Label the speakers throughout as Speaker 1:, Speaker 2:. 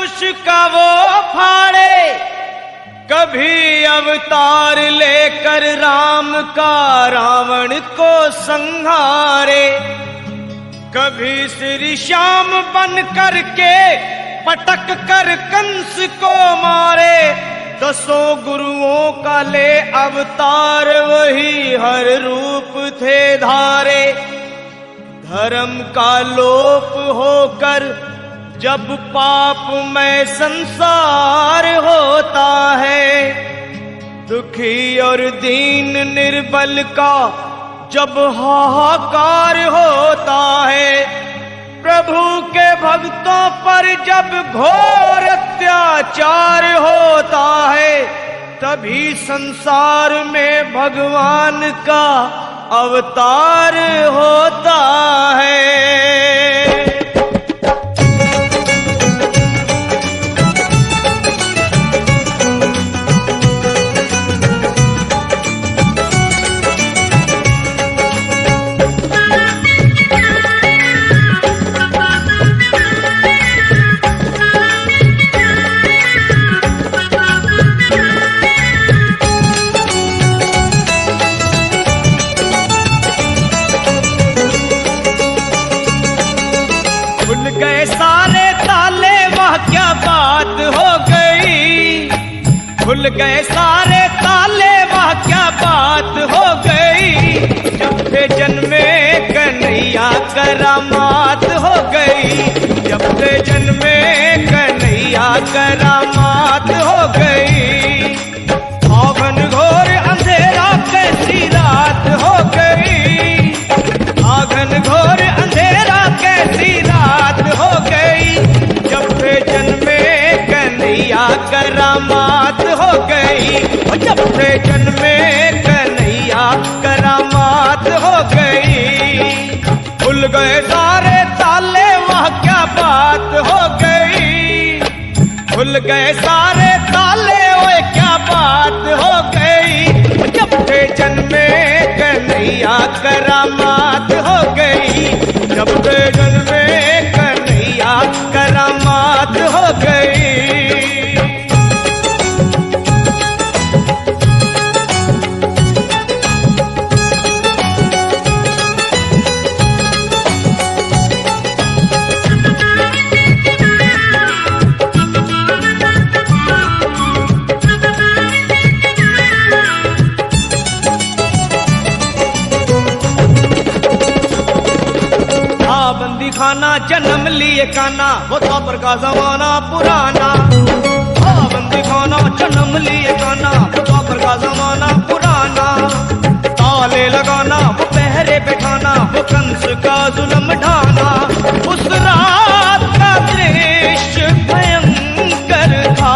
Speaker 1: कुश का वो फाड़े, कभी अवतार लेकर राम का रावण को संहारे, कभी श्री श्याम बन करके पटक कर कंस को मारे। दसों गुरुओं का ले अवतार वही हर रूप थे धारे। धर्म का लोप होकर जब पाप में संसार होता है, दुखी और दीन निर्बल का जब हाहाकार होता है, प्रभु के भक्तों पर जब घोर अत्याचार होता है, तभी संसार में भगवान का अवतार होता है। गए सारे ताले, वह क्या बात हो गई। खुल गए सारे ताले, वह क्या बात हो गई। जब से जन्मे कन्हैया करामात हो गई, जब से जन्मे कन्हैया करामात हो गई। आंगन घोर अंधेरा कैसी रात हो गई, आंगन घोर अंधेरा कैसी रात हो गई। जब से जन्मे कन्हैया करामात हो गई, जब से जन्मे कन्हैया करामात हो गई। खुल गए सारे ताले, वह क्या बात हो गई। खुल गए सारे ताले, वह क्या बात हो गई। जब से जन्मे कन्हैया करामात हो गई, जब से जन्मे कन्हैया करामात हो गई। बंदी खाना जन्म लिए काना, वो द्वापर का जमाना पुराना। बंदी खाना जन्म लिए काना, वो द्वापर का जमाना पुराना। ताले लगाना, वो पहरे बैठाना, वो कंस का जुल्म ढाना। उस रात का दृश्य भयंकर था,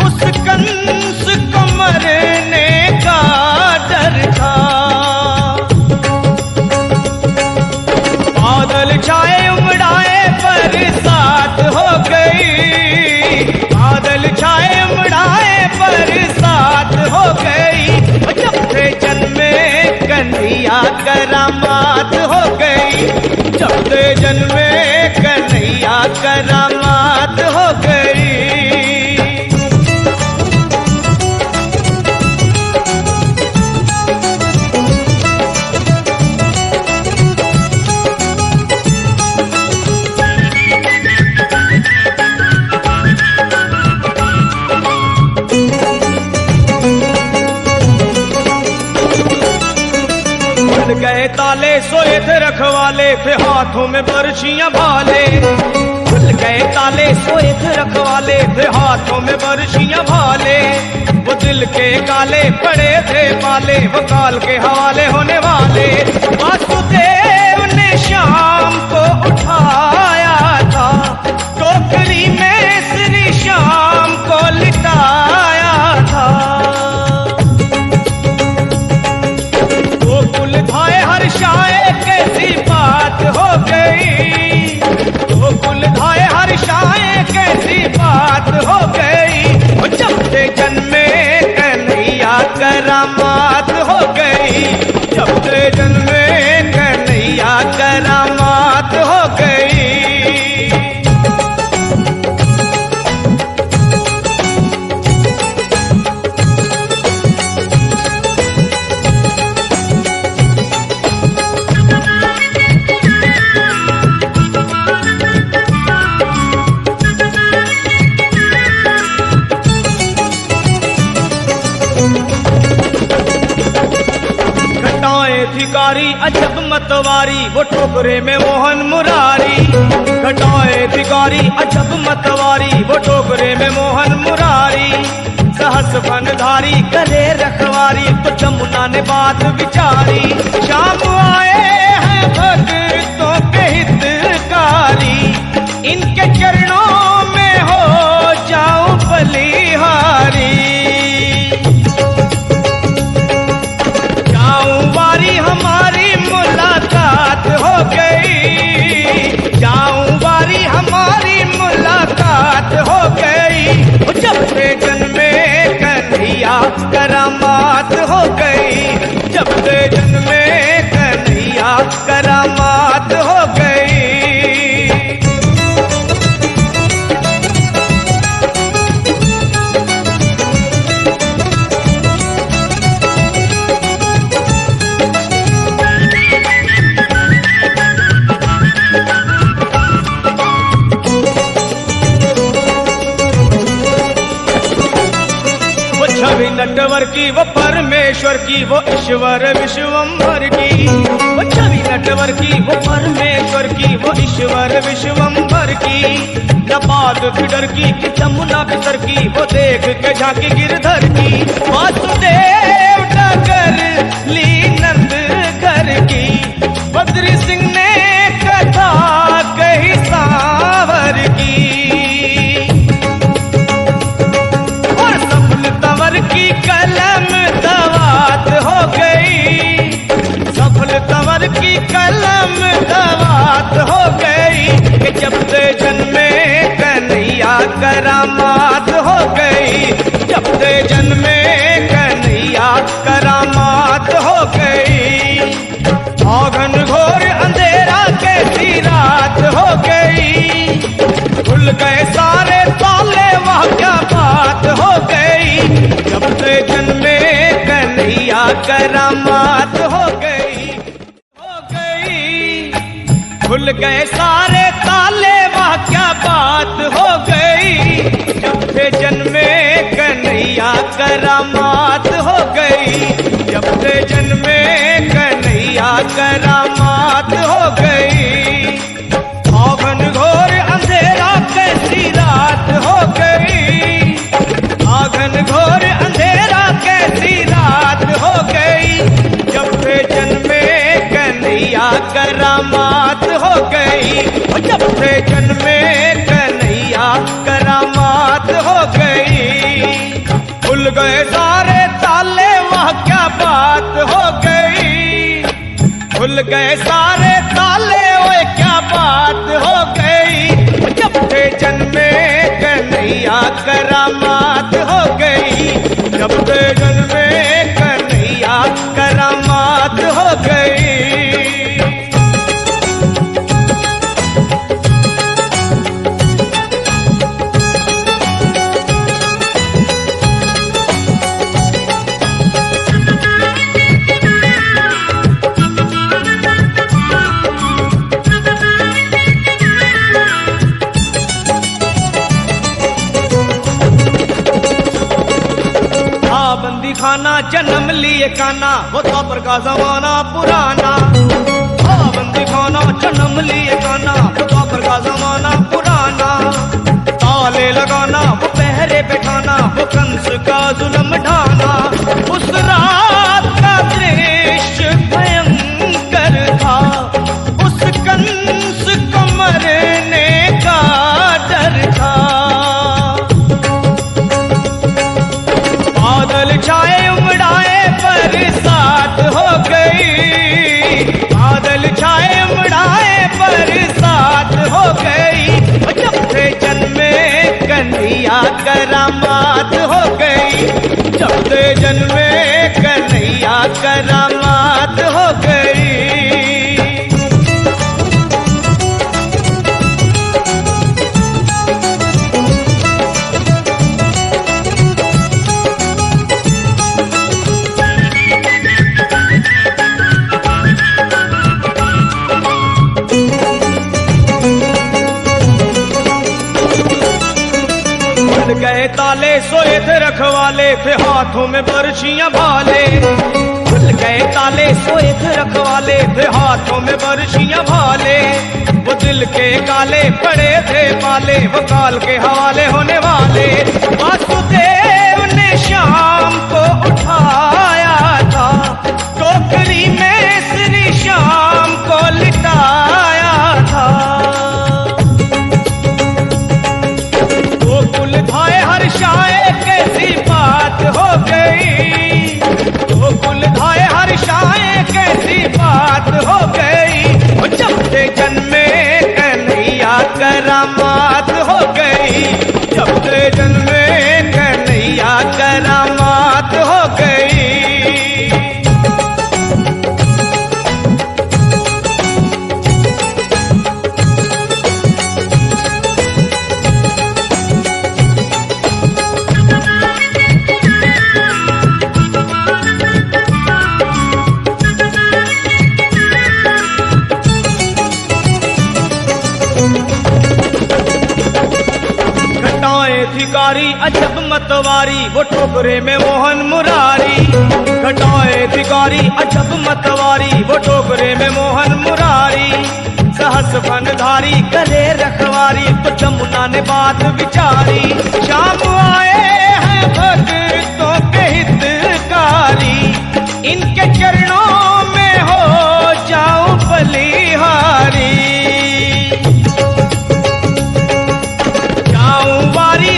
Speaker 1: उस कंस को मरने का डर था। बादल छाए उमड़ाए बरसात हो गई, बादल छाए उमड़ाए बरसात हो गई। जब से जन्मे कन्हैया करामात हो गई, जब से जन्मे कन्हैया करामात हो गई। गए ताले, सोए थे रखवाले, थे हाथों में बरछियां भाले। खुल गए ताले, सोए थे रखवाले, थे हाथों में बरछियां भाले। वो दिल के काले पड़े थे पाले, वो काल के हवाले होने वाले। वासुदेव ने श्याम को उठाया था, टोकरी में श्री श्याम को लिटाया था। धाए हर्षाए कैसी बात हो गई, गोकुल धाए हर्षाए कैसी बात हो गई। जब से जन्मे कन्हैया करामात हो गई, जब से जन्मे भिखारी अजब मतवारी, वो ठोकरे में मोहन मुरारी। घटाए भिखारी अजब मतवारी, वो ठोकरे में मोहन मुरारी। सहस बनधारी करे रखवारी, तो जमुना ने बात विचारी। शाम आए हैं भक्तों के हितकारी, इनके चरणों में हो जाऊं बलिहारी। जाऊं वारी हमारी मुलाकात हो गई, जाऊं वारी हमारी मुलाकात हो गई। जब से जन्मे कन्हैया करामात हो गई, जब से जन्मे कन्हैया करामात हो गई। छवि नटवर की वो परमेश्वर की, वो ईश्वर विश्वम्भर की। वो छवि नटवर की वो परमेश्वर की, वो ईश्वर विश्वम्भर की। नबाद फिडर की कि जमुना बिसर की, वो देख के झांकी गिरधर की। वासुदेव डगर ली नंद घर की, बद्री सिंह ने कथा कही सावर की। तंवर की कलम दवात हो गई, सफल तंवर की कलम दवात हो गई। कि जब से जन्मे कन्हैया करामात हो गई, जब से जन्मे कन्हैया करामात हो गई। औघन घोर अंधेरा कैसी रात हो गई, खुल गए सारे ताले वह क्या बात हो गई। जब से जन्मे कन्हैया करामात हो गई, हो गई। खुल गए सारे ताले वह क्या बात हो गई। जब से जन्मे कन्हैया करामात हो गई, जब से जन्मे कन्हैया करामात हो गई। औघन घोर अंधेरा कैसी रात हो गई, औघन घोर अंधेरा कैसी रात हो गई। जब से जन्मे कन्हैया करामात हो गई, जब से जन्मे कन्हैया करामात हो गई। खुल गए सारे ताले वह क्या बात हो गई, खुल गए सारे ताले वो क्या बात हो गई। जब से जन्मे कन्हैया करामात हो गई, जब से जन्मे कन्हैया करामात हो गई। बंदी खाना जन्म लिए काना, वो द्वापर का जमाना पुराना। बंदी खाना जन्म लिए काना, वो द्वापर का जमाना पुराना। ताले लगाना वो पहरे बैठाना, वो कंस का जुल्म ढाना। उस रात का दृश्य भयंकर था, उस कंस को मरने का डर था। बादल छाए उमड़ाए बरसात हो गई, बादल छाए उमड़ाए बरसात हो गई। जब से जन्मे कन्हैया करामात हो गई, जब से जन्मे कन्हैया करामात हो गई। गए ताले सोए थे रखवाले, थे हाथों में बरछियां भाले। खुल गए ताले सोए थे रखवाले, थे हाथों में बरशियां भाले। वो दिल के काले पड़े थे पाले, वो काल के हवाले होने वाले। वासुदेव ने शाम को उठाया था, टोकरी में श्री श्याम को लिटाया था। गोकुल धाए हर्षाए कैसी बात हो गई, गोकुल धाए हर्षाए कैसी बात हो गई। जब से जन्मे कन्हैया करामात हो गई, जब से जन्मे कन्हैया करामात हो गई। भिखारी अजब मतवारी, वो टोकरे में मोहन मुरारी। घटाए भिखारी अजब मतवारी, वो टोकरे में मोहन मुरारी। सहस फनधारी गले रखवारी, तो जमुना ने बात विचारी। शाम आए हैं भक्तों के हितकारी, इनके चरणों में हो जाऊं बलिहारी।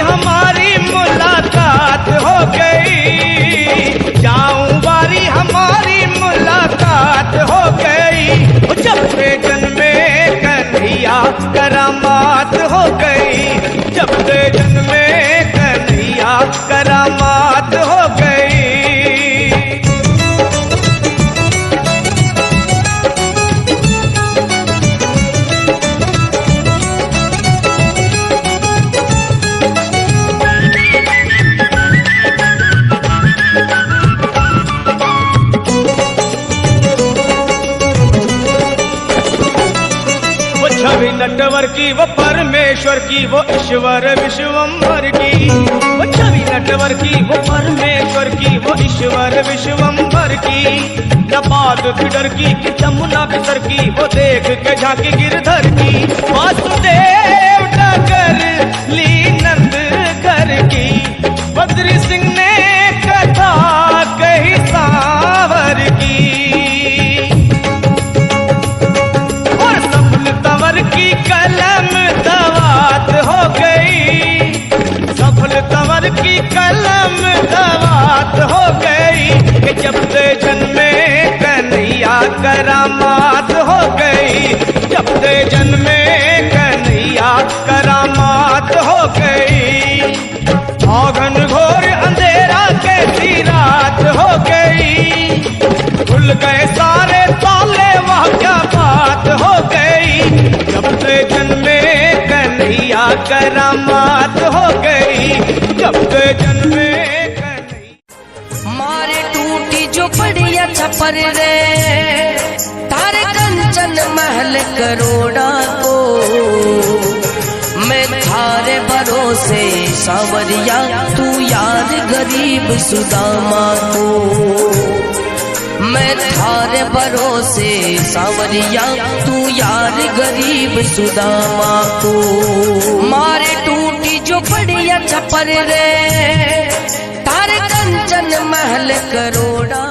Speaker 1: हमारी मुलाकात हो गई, जाऊं बारी हमारी मुलाकात हो गई। जब से जन्मे कन्हैया करामात हो गई, जब से जन्मे कन्हैया करामात हो गई। छवि नटवर की वो परमेश्वर की, वो ईश्वर विश्वम्भर की। वो छवि नटवर की वो परमेश्वर की, वो ईश्वर विश्वम्भर की। नबाद फिडर की कि जमुना बिसर की, वो देख के झांकी गिरधर की। वासुदेव डगर ली नंद घर की, बद्री सिंह ने कथा कही सावर की। तंवर की कलम दवात हो गई, सफल तंवर की कलम दवात हो गई। कि जब से जन्मे कन्हैया करामात हो गई, जब से जन्मे कन्हैया करामात हो गई। औघन घोर अंधेरा कैसी रात हो गई, खुल गए सारे ताले वह क्या बात हो गई। जब से जन्मे कन्हैया करामात हो गई, जब से जन्मे कन्हैया।
Speaker 2: मारे टूटी जो पड़िया छपर रे, तारे कंचन महल करोड़ा को। मैं थारे भरोसे सावरिया, तू याद गरीब सुदामा को। मैं थारे भरोसे सावरिया, तू यार गरीब सुदामा को। मारे टूटी जो पड़िया छपर रे, तारे कंचन महल करोड़ा।